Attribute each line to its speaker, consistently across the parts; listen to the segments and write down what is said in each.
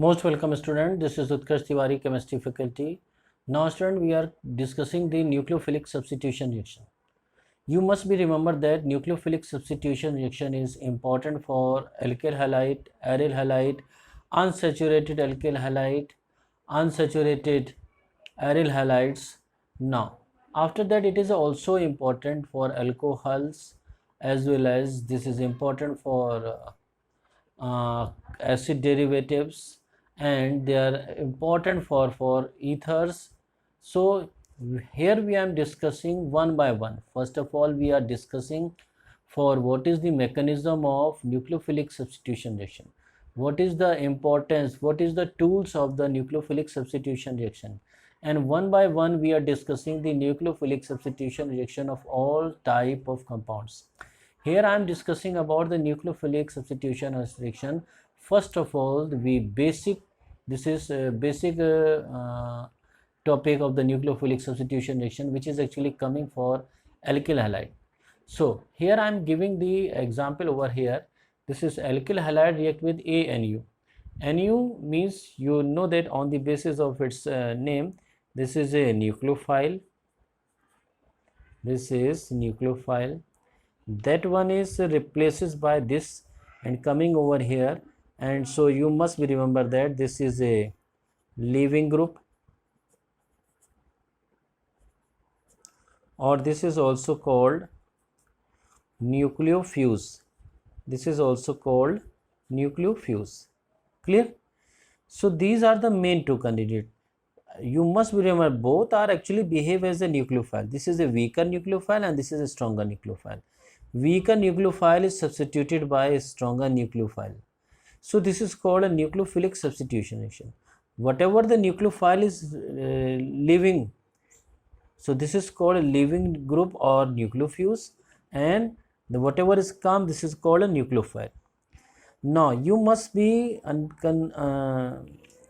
Speaker 1: Most welcome student, this is Utkarsh Tiwari, chemistry faculty. Now student, we are discussing the nucleophilic substitution reaction. You must be remember that nucleophilic substitution reaction is important for alkyl halide, aryl halide, unsaturated alkyl halide, unsaturated aryl halides. Now, after that it is also important for alcohols, as well as this is important for acid derivatives, and they are important for ethers. So here we are discussing one by one. First of all, we are discussing for what is the mechanism of nucleophilic substitution reaction, what is the importance, what is the tools of the nucleophilic substitution reaction, and one by one we are discussing the nucleophilic substitution reaction of all type of compounds. Here I am discussing about the nucleophilic substitution reaction. First of all, this is a basic topic of the nucleophilic substitution reaction, which is actually coming for alkyl halide. So here I am giving the example over here. This is alkyl halide react with ANU. NU means, you know that on the basis of its name, this is a nucleophile. This is nucleophile. That one is replaces by this and coming over here, and so you must be remember that this is a leaving group, or this is also called nucleophuse. This is also called nucleophuse. Clear? So these are the main two candidates. You must remember both are actually behave as a nucleophile. This is a weaker nucleophile and this is a stronger nucleophile. Weaker nucleophile is substituted by a stronger nucleophile. So this is called a nucleophilic substitution reaction. Whatever the nucleophile is leaving, so this is called a leaving group or nucleophuse, and whatever is come, this is called a nucleophile. Now you must be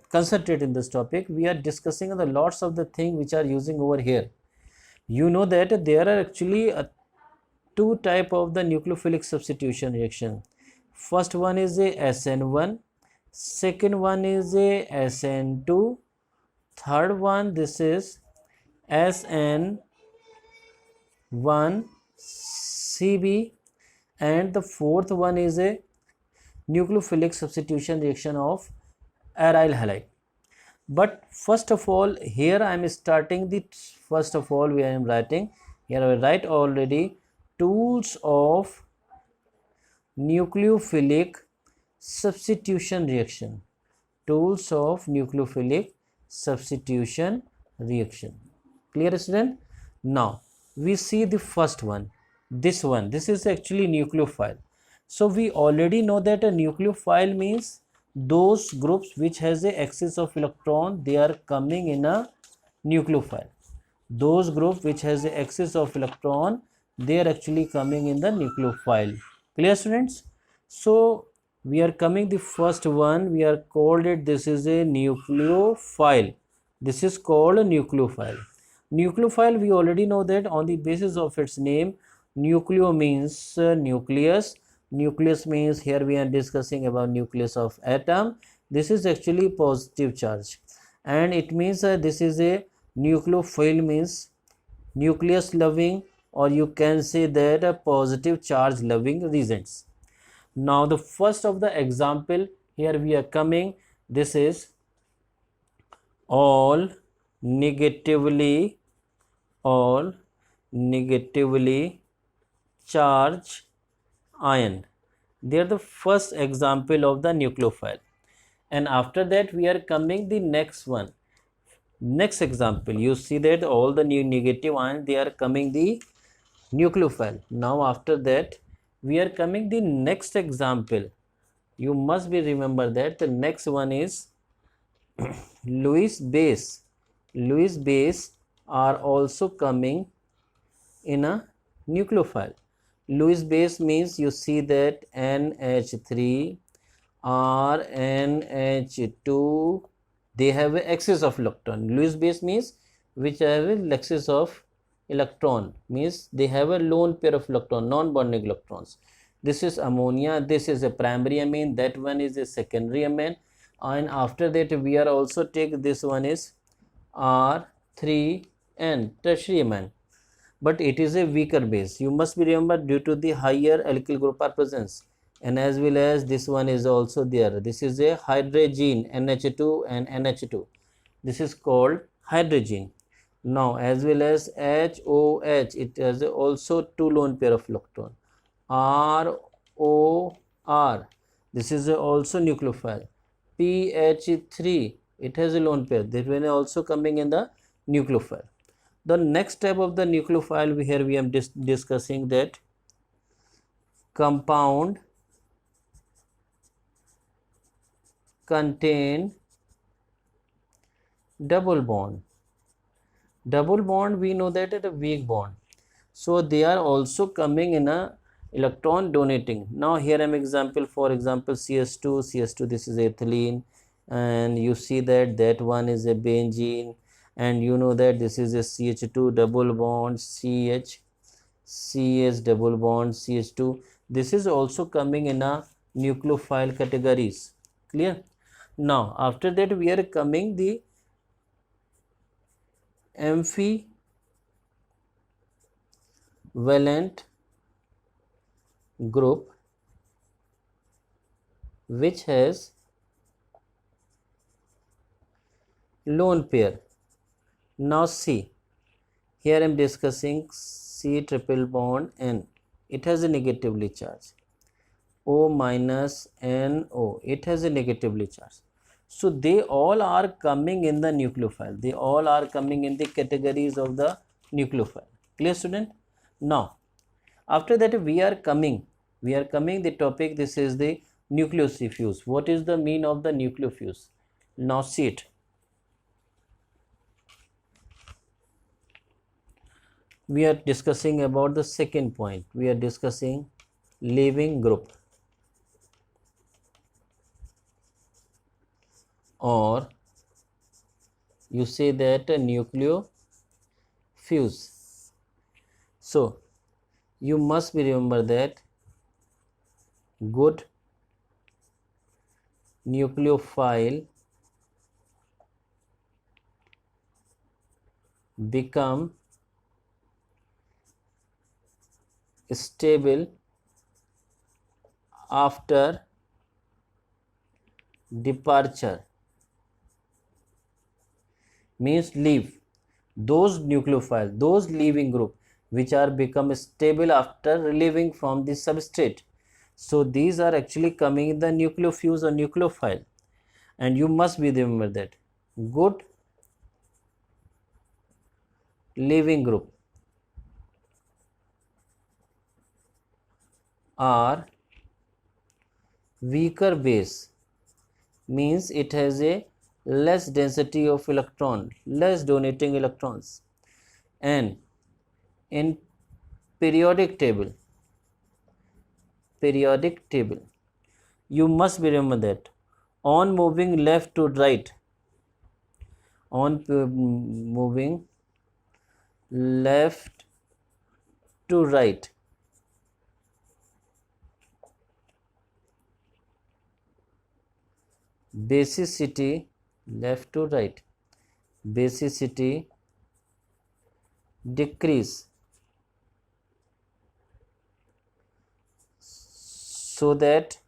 Speaker 1: concentrate in this topic. We are discussing the lots of the thing which are using over here. You know that there are actually two type of the nucleophilic substitution reaction. First one is a SN1, second one is a SN2, third one this is SN1CB, and the fourth one is a nucleophilic substitution reaction of aryl halide. But first of all, here I am starting the first of all we am writing here. I write already tools of nucleophilic substitution reaction. Tools of nucleophilic substitution reaction. Clear, student? Now we see the first one. This is actually nucleophile. So we already know that a nucleophile means those groups which has a excess of electron, they are coming in a nucleophile. Those groups which has a excess of electron, they are actually coming in the nucleophile. Clear, students? So we are coming the first one, we are called it, this is a nucleophile. This is called a nucleophile. Nucleophile, we already know that on the basis of its name, nucleo means nucleus. Nucleus means, here we are discussing about nucleus of atom. This is actually positive charge, and it means this is a nucleophile means nucleus loving, or you can say that a positive charge loving regions. Now the first of the example here we are coming, this is all negatively charged ion. They are the first example of the nucleophile, and after that we are coming the next one. Next example, you see that all the new negative ions, they are coming the nucleophile. Now after that we are coming the next example. You must be remember that the next one is Lewis base. Lewis base are also coming in a nucleophile. Lewis base means, you see that NH3 or NH2, they have an excess of electron. Lewis base means which have an excess of electron, means they have a lone pair of electron, non-bonding electrons. This is ammonia, this is a primary amine, that one is a secondary amine. and after that we are also take this one is R3N, tertiary amine, but it is a weaker base. You must be remember due to the higher alkyl group are presence, and as well as this one is also there. This is a hydrazine, NH2 and NH2. This is called hydrazine. Now as well as HOH, it has also two lone pair of electron. ROR, this is also nucleophile. PH3, it has a lone pair. That one also coming in the nucleophile. The next type of the nucleophile we are discussing that compound contain double bond. Double bond we know that it is a weak bond. So they are also coming in a electron donating. Now here am example, for example CS2, this is ethylene, and you see that one is a benzene, and you know that this is a CH2 double bond CS double bond CH2. This is also coming in a nucleophile categories. Clear? Now after that we are coming the amphivalent group which has lone pair. Now see, here I am discussing C triple bond N. It has a negatively charged. O minus NO, it has a negatively charged. So they all are coming in the nucleophile. They all are coming in the categories of the nucleophile. Clear, student? Now after that we are coming the topic. This is the nucleophuse. What is the mean of the nucleophuse? Now see it. We are discussing about the second point. We are discussing leaving group, or you say that a nucleophuse. So you must be remember that good nucleophile become stable after departure, means leave. Those nucleophile, those leaving group which are become stable after leaving from the substrate. So these are actually coming in the nucleophuse or nucleophile, and you must be remember that good leaving group are weaker base, means it has a less density of electron, less donating electrons, and in periodic table you must be remember that on moving left to right, on moving left to right, basicity left to right, basicity decrease, so that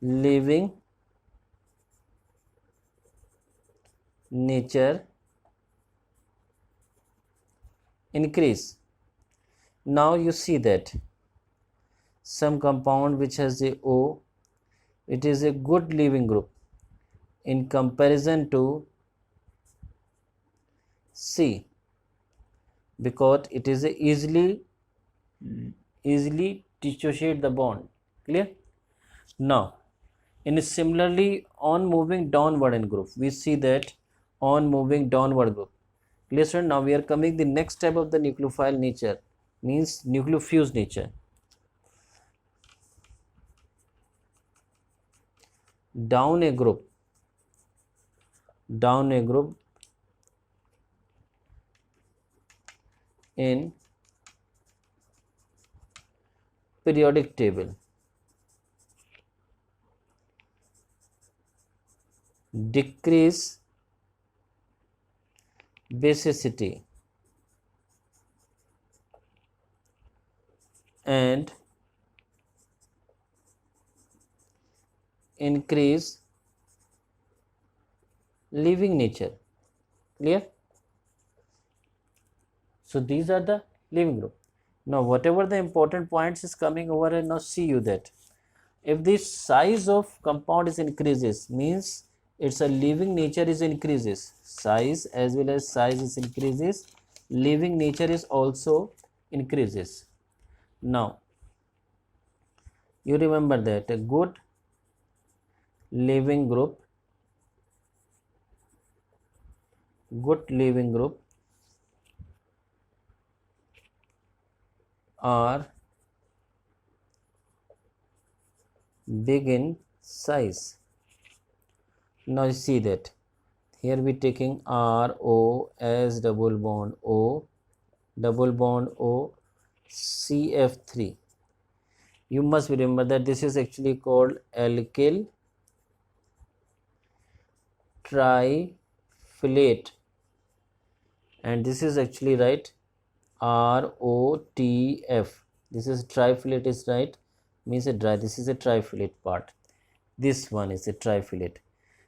Speaker 1: living nature increase. Now you see that some compound which has a O, it is a good leaving group in comparison to C, because it is a easily dissociate the bond. Clear? Now in a similarly on moving downward in group, we see that on moving downward group. Clear, sir? Now we are coming the next type of the nucleophile nature, means nucleophuse nature. Down a group in periodic table, decrease basicity and increase living nature. Clear? So these are the living group. Now whatever the important points is coming over, and now see you that if the size of compound is increases, means its a living nature is increases, size as well as size is increases, living nature is also increases. Now you remember that a good living group are big in size. Now you see that here we taking RO as double bond O CF3. You must remember that this is actually called alkyl triflate, and this is actually right ROTF. This is triflate is right, means a dry. This is a triflate part. This one is a triflate.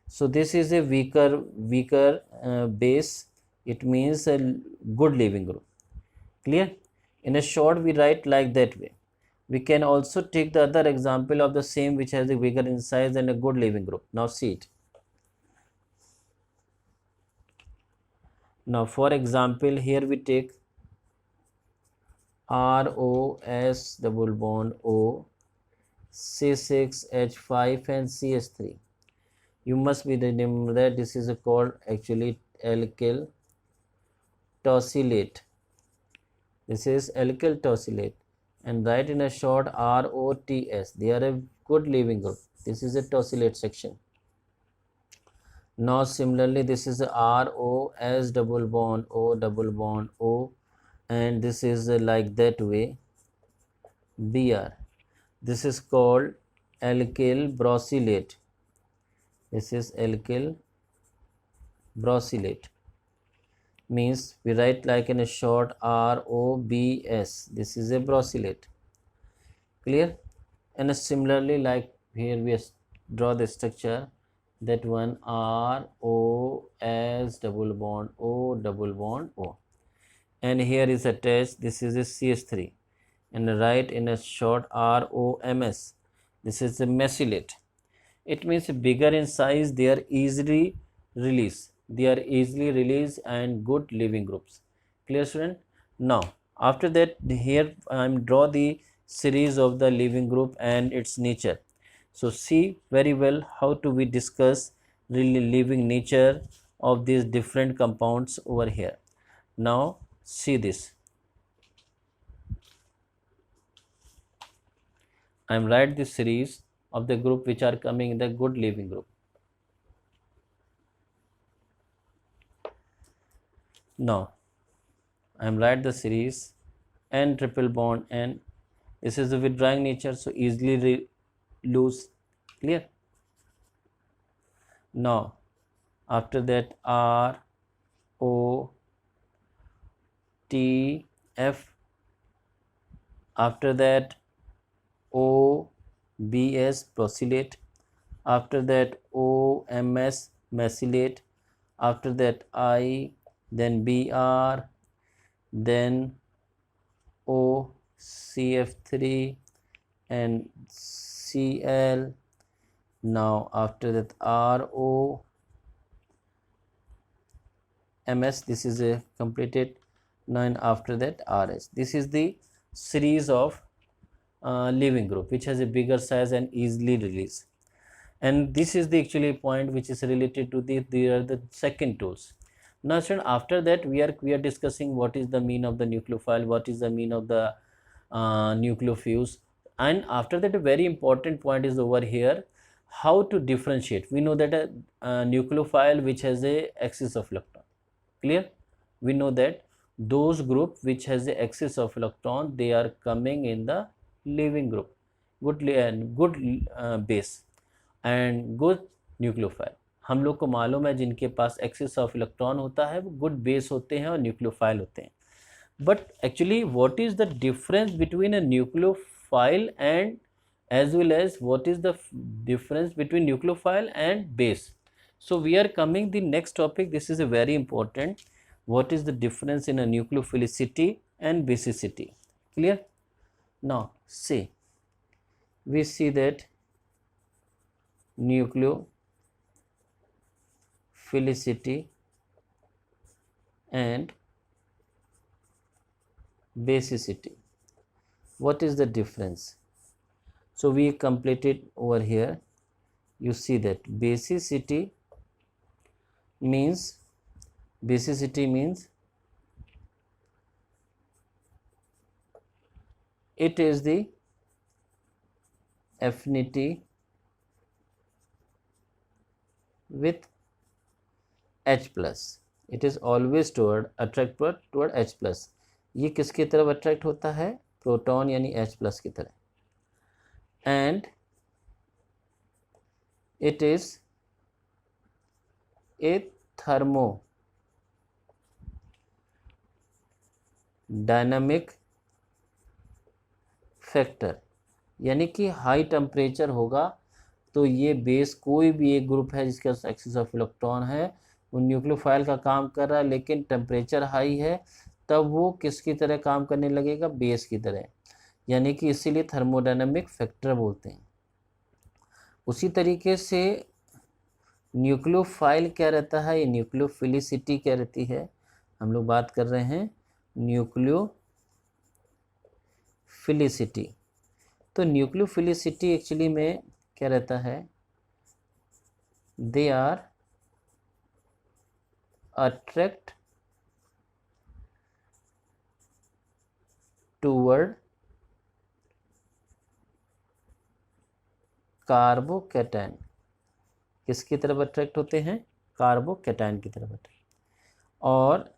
Speaker 1: So this is a weaker base. It means a good living group. Clear? In a short, we write like that way. We can also take the other example of the same which has a weaker in size and a good living group. Now see it. Now for example, here we take ROS double bond O C6H5 and CS3. You must be remember that this is called actually alkyl tosylate. This is alkyl tosylate, and write in a short ROTS. They are a good living group. This is a tosylate section. Now similarly, this is a ROS double bond O, and this is like that way BR. This is called alkyl bromylate. This is alkyl bromylate. Means we write like in a short ROBS. This is a bromylate. Clear? And similarly, like here we draw the structure, that one ROS double bond O, and here is attached. This is a CS3, and write in a short ROMS. This is a mesylate. It means bigger in size, they are easily released. And good living groups. Clear, student? Now after that, here I am draw the series of the living group and its nature. So see very well how to we discuss really living nature of these different compounds over here. Now see this. I am write the series of the group which are coming in the good living group. Now I am write the series N triple bond N. This is the withdrawing nature, so easily lose. Clear? Now after that R O T F, after that O B S bromylate, after that O M S mesylate, after that I, then BR, then O CF3 and CL. Now after that RO MS, this is a completed. Now and after that RS. This is the series of living group which has a bigger size and easily release. And this is the actually point which is related to the second tools. Now student, after that we are discussing what is the mean of the nucleophile, what is the mean of the nucleophiles, and after that a very important point is over here, how to differentiate. We know that a nucleophile which has a axis of electron. Clear? We know that those group which has the axis of electron, they are coming in the leaving group, good base and good nucleophile. हम लोग को मालूम है जिनके पास access of electron होता है वो good base होते हैं और न्यूक्लियोफाइल होते हैं। But actually what is the difference between a nucleophile and as well as what is the difference between nucleophile and base? So we are coming the next topic. This is a very important. What is the difference in a nucleophilicity and basicity? Clear? Now see, we see that nucleophilicity and basicity. What is the difference? So we completed over here. You see that basicity means it is the affinity with H plus. It is always toward H plus. ये किसकी तरफ attract होता है? Proton यानी H plus की तरफ। And it is a thermodynamic factor, यानी कि हाई टेम्परेचर होगा तो ये बेस कोई भी एक ग्रुप है जिसके पास एक्सेस ऑफ इलेक्ट्रॉन है वो न्यूक्लियोफाइल का काम कर रहा है, लेकिन टेम्परेचर हाई है तब वो किसकी तरह काम करने लगेगा? बेस की तरह, यानी कि इसीलिए थर्मोडायनामिक फैक्टर बोलते हैं। उसी तरीके से न्यूक्लियोफाइल क्या रहता है? ये न्यूक्लियोफिलिसिटी क्या रहती है? हम लोग बात कर रहे हैं न्यूक्लियोफिलिसिटी। तो न्यूक्लियोफिलिसिटी एक्चुअली में क्या रहता है? They are attract toward carbocation. किसकी तरफ अट्रैक्ट होते हैं? कार्बोकैटायन की तरफ अट्रैक्ट। और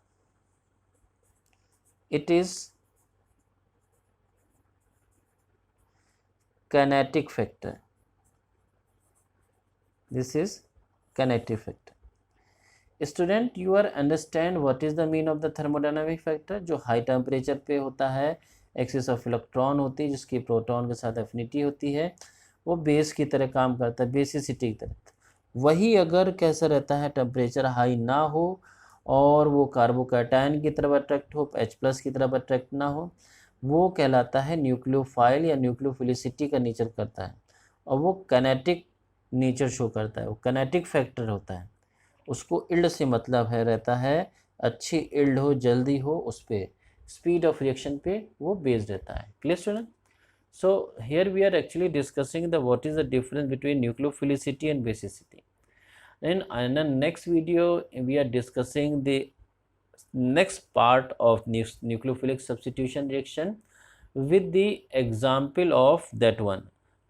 Speaker 1: it is kinetic factor. This is kinetic factor. Student, you are understand what is the mean of the thermodynamic factor? जो हाई टेम्परेचर पे होता है, एक्सेस ऑफ इलेक्ट्रॉन होती है जिसकी प्रोटॉन के साथ एफिनिटी होती है, वो बेस की तरह काम करता है, बेसिसिटी की तरह। वही अगर कैसा रहता है, टेम्परेचर हाई ना हो और वो कार्बोकैटायन की तरफ अट्रैक्ट हो, H प्लस की तरफ अट्रैक्ट ना हो, वो कहलाता है न्यूक्लियोफाइल या न्यूक्लियोफिलिसिटी का नेचर करता है, और वो कैनेटिक नेचर शो करता है, वो कैनेटिक फैक्टर होता है। उसको इल्ड से मतलब है रहता है, अच्छी इल्ड हो, जल्दी हो, उस पर स्पीड ऑफ रिएक्शन पे वो बेस्ड रहता है। Clear student? So here we are actually discussing the what is the difference between nucleophilicity and basicity. In the next video we are discussing the next part of nucleophilic substitution reaction with the example of that one.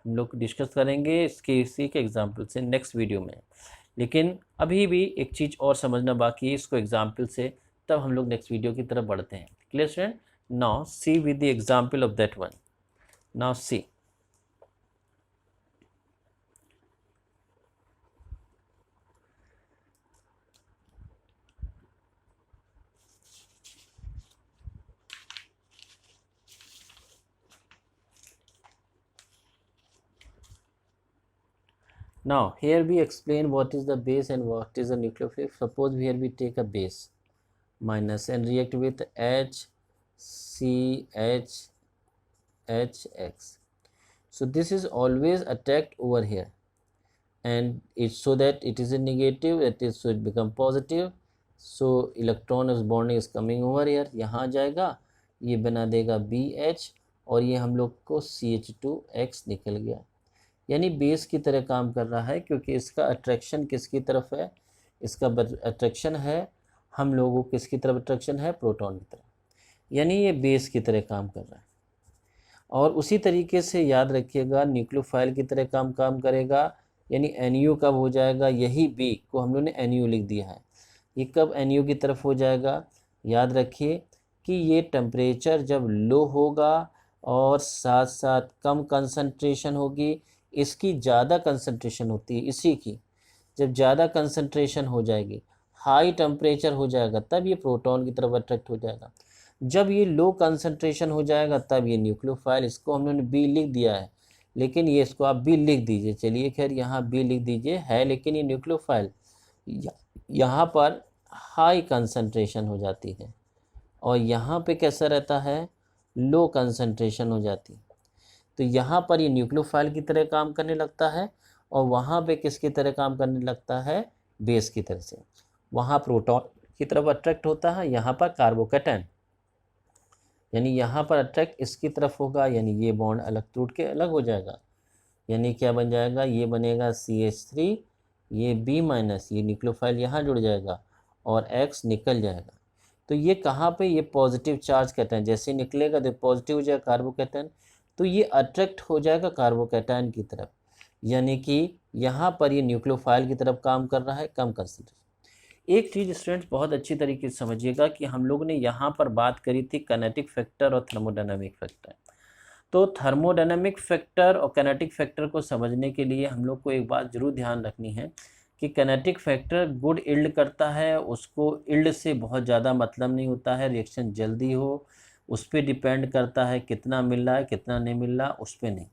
Speaker 1: हम लोग discuss करेंगे इसके इसी के example से next video में, लेकिन अभी भी एक चीज़ और समझना बाकी है इसको एग्जाम्पल से, तब हम लोग नेक्स्ट वीडियो की तरफ बढ़ते हैं। Clear student? Now see with the example of that one. Now see, now here we explain what is the base and what is the nucleophilic. Suppose here we take a base minus and react with HCHX. So this is always attacked over here, and it's so that it is a negative, it is so it become positive. So electron is bonding is coming over here, यहाँ जाएगा, ये बना देगा BH और ये हम लोग को CH2X निकल गया, यानी बेस की तरह काम कर रहा है, क्योंकि इसका अट्रैक्शन किसकी तरफ है? इसका अट्रैक्शन है, हम लोगों को किसकी तरफ अट्रैक्शन है? प्रोटॉन की तरफ, यानी ये बेस की तरह काम कर रहा है। और उसी तरीके से याद रखिएगा न्यूक्लियोफाइल की तरह काम करेगा, यानी NU कब हो जाएगा? यही B को हम लोग ने NU लिख दिया है, ये कब NU की तरफ हो जाएगा? याद रखिए कि ये टेम्परेचर जब लो होगा और साथ साथ कम कंसंट्रेशन होगी, इसकी ज़्यादा कंसंट्रेशन होती है इसी की। जब ज़्यादा कंसंट्रेशन हो जाएगी, हाई टेम्परेचर हो जाएगा, तब ये प्रोटॉन की तरफ अट्रैक्ट हो जाएगा। जब ये लो कंसंट्रेशन हो जाएगा तब ये न्यूक्लियोफाइल, इसको हमने बी लिख दिया है, लेकिन ये इसको आप बी लिख दीजिए, चलिए खैर यहाँ बी लिख दीजिए है, लेकिन ये न्यूक्लियोफाइल यहाँ पर हाई कंसंट्रेशन हो जाती है और यहाँ पे कैसा रहता है, लो कंसंट्रेशन हो जाती है। तो यहाँ पर ये न्यूक्लियोफाइल की तरह काम करने लगता है और वहाँ पे किसकी तरह काम करने लगता है, बेस की तरह से। वहाँ प्रोटॉन की तरफ अट्रैक्ट होता है, यहाँ पर कार्बोकैटायन, यानी यहाँ पर अट्रैक्ट इसकी तरफ होगा, यानी ये बॉन्ड अलग टूट के अलग हो जाएगा। यानी क्या बन जाएगा, ये बनेगा CH3, ये B माइनस, ये न्यूक्लियोफाइल यहाँ जुड़ जाएगा और X निकल जाएगा। तो ये कहाँ पे, ये पॉजिटिव चार्ज कैटायन, जैसे निकलेगा तो पॉजिटिव हो जाएगा कार्बोकैटायन, तो ये अट्रैक्ट हो जाएगा कार्बोकैटायन की तरफ, यानी कि यहाँ पर ये न्यूक्लियोफाइल की तरफ काम कर रहा है, कम कंसंट्रेशन। एक चीज़ स्टूडेंट्स बहुत अच्छी तरीके से समझिएगा कि हम लोग ने यहाँ पर बात करी थी काइनेटिक फैक्टर और थर्मोडायनामिक फैक्टर। तो थर्मोडायनामिक फैक्टर और काइनेटिक फैक्टर को समझने के लिए हम लोग को एक बात जरूर ध्यान रखनी है कि काइनेटिक फैक्टर गुड इल्ड करता है, उसको इल्ड से बहुत ज़्यादा मतलब नहीं होता है, रिएक्शन जल्दी हो उस पर डिपेंड करता है, कितना मिल रहा है कितना नहीं मिल रहा उस पर नहीं।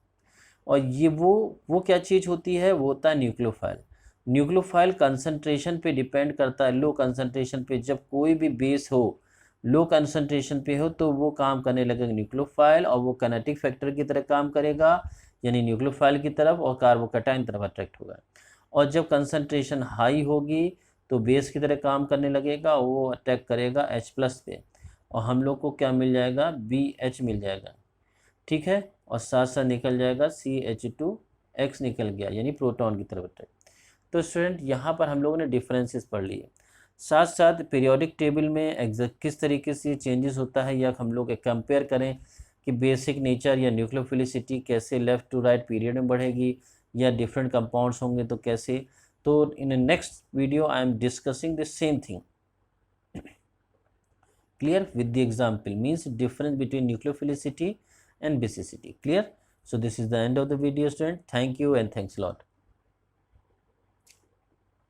Speaker 1: और ये वो क्या चीज़ होती है, वो होता है न्यूक्लियोफाइल। न्यूक्लियोफाइल कंसंट्रेशन पे डिपेंड करता है, लो कंसंट्रेशन पे। जब कोई भी बेस हो लो कंसंट्रेशन पे हो तो वो काम करने लगेगा न्यूक्लियोफाइल, और वो काइनेटिक फैक्टर की तरह काम करेगा, यानी न्यूक्लियोफाइल की तरफ और कार्बोकैटायन की तरफ अट्रैक्ट होगा। और जब कंसंट्रेशन हाई होगी तो बेस की तरह काम करने लगेगा, वो अटैक करेगा H+ पे, और हम लोग को क्या मिल जाएगा, BH मिल जाएगा, ठीक है। और साथ साथ निकल जाएगा CH2X निकल गया, यानी प्रोटॉन की तरफ अटैक। तो स्टूडेंट यहाँ पर हम लोगों ने डिफरेंसेस पढ़ लिए, साथ साथ पीरियोडिक टेबल में एग्जैक्ट किस तरीके से चेंजेस होता है, या हम लोग कंपेयर करें कि बेसिक नेचर या न्यूक्लियोफिलिसिटी कैसे लेफ़्ट टू राइट पीरियड में बढ़ेगी, या डिफरेंट कंपाउंड्स होंगे तो कैसे। तो in next video I am discussing the same thing, clear, with the example, means difference between nucleophilicity and basicity, clear. So this is the end of the video, student. Thank you and thanks a lot.